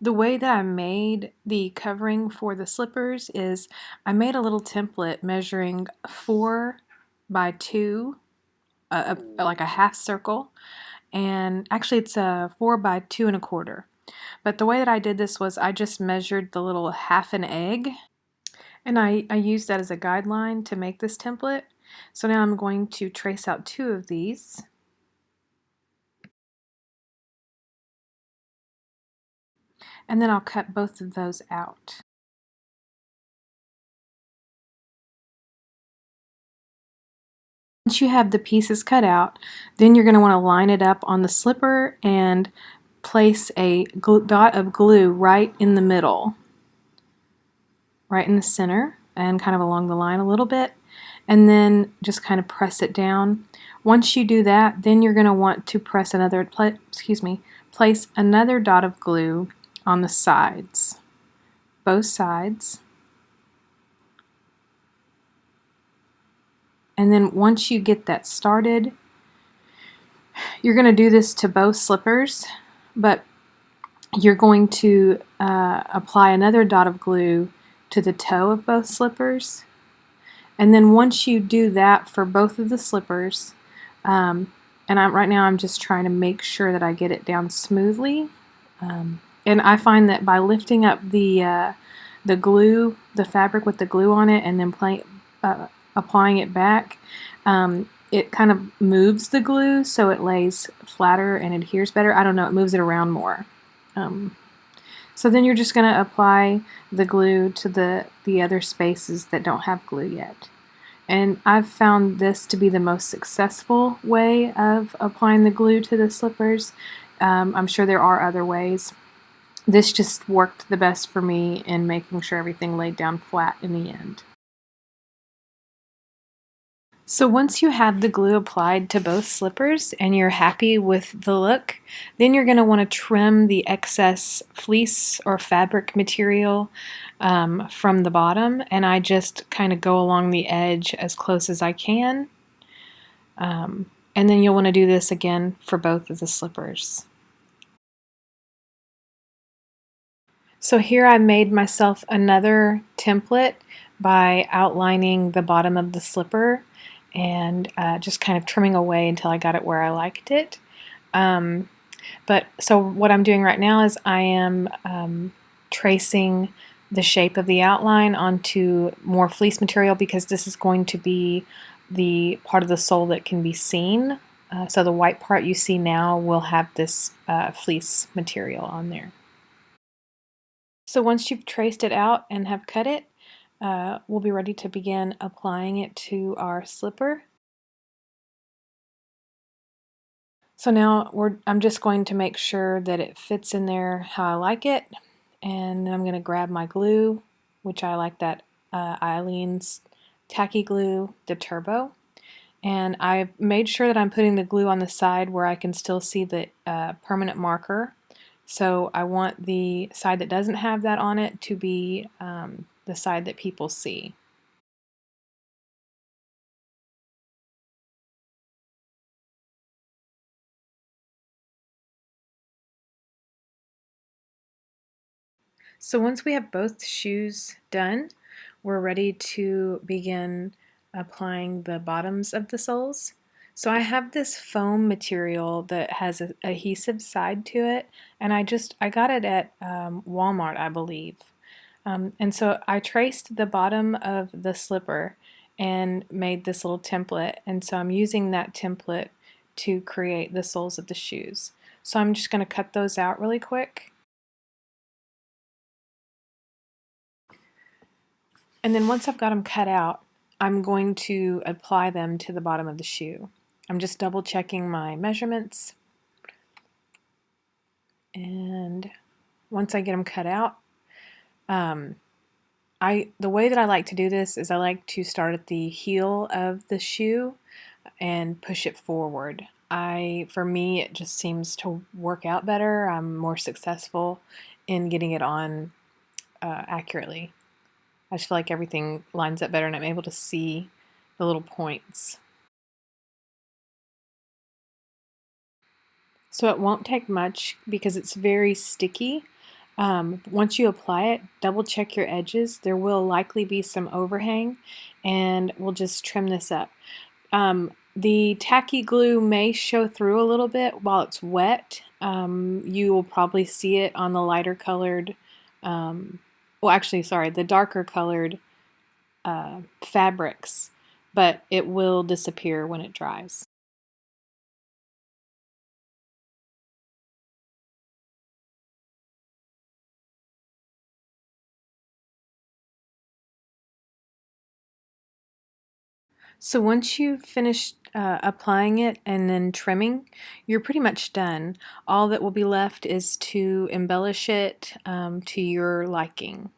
The way that I made the covering for the slippers is I made a little template measuring 4 by 2, like a half circle, and actually it's a 4 by 2 1/4. But the way that I did this was I just measured the little half an egg, and I used that as a guideline to make this template. So now I'm going to trace out 2 of these. And then I'll cut both of those out. Once you have the pieces cut out, then you're going to want to line it up on the slipper and place a dot of glue right in the middle, right in the center, and kind of along the line a little bit, and then just kind of press it down. Once you do that, then you're going to want to place another dot of glue on the sides, both sides. And then once you get that started, you're going to do this to both slippers, but you're going to apply another dot of glue to the toe of both slippers. And then once you do that for both of the slippers, and right now I'm just trying to make sure that I get it down smoothly. And I find that by lifting up the glue, the fabric with the glue on it, and then applying it back, it kind of moves the glue so it lays flatter and adheres better. I don't know, it moves it around more. So then you're just going to apply the glue to the other spaces that don't have glue yet. And I've found this to be the most successful way of applying the glue to the slippers. I'm sure there are other ways. This just worked the best for me in making sure everything laid down flat in the end. So once you have the glue applied to both slippers and you're happy with the look, then you're going to want to trim the excess fleece or fabric material from the bottom, and I just kind of go along the edge as close as I can. And then you'll want to do this again for both of the slippers. So here I made myself another template by outlining the bottom of the slipper and just kind of trimming away until I got it where I liked it. But so what I'm doing right now is I am tracing the shape of the outline onto more fleece material, because this is going to be the part of the sole that can be seen. So the white part you see now will have this fleece material on there. So once you've traced it out and have cut it, we'll be ready to begin applying it to our slipper. So now I'm just going to make sure that it fits in there how I like it, and then I'm going to grab my glue, which I like that Eileen's Tacky Glue, the Turbo, and I've made sure that I'm putting the glue on the side where I can still see the permanent marker. So I want the side that doesn't have that on it to be the side that people see. So once we have both shoes done, we're ready to begin applying the bottoms of the soles. So I have this foam material that has an adhesive side to it, and I got it at Walmart, I believe. And so I traced the bottom of the slipper and made this little template, and so I'm using that template to create the soles of the shoes. So I'm just going to cut those out really quick. And then once I've got them cut out, I'm going to apply them to the bottom of the shoe. I'm just double checking my measurements. And once I get them cut out, the way that I like to do this is I like to start at the heel of the shoe and push it forward. For me, it just seems to work out better. I'm more successful in getting it on accurately. I just feel like everything lines up better and I'm able to see the little points. So it won't take much because it's very sticky. Once you apply it, double check your edges. There will likely be some overhang, and we'll just trim this up. The tacky glue may show through a little bit while it's wet. You will probably see it on the lighter colored, well, actually, sorry, the darker colored fabrics, but it will disappear when it dries. So once you've finished applying it and then trimming, you're pretty much done. All that will be left is to embellish it to your liking.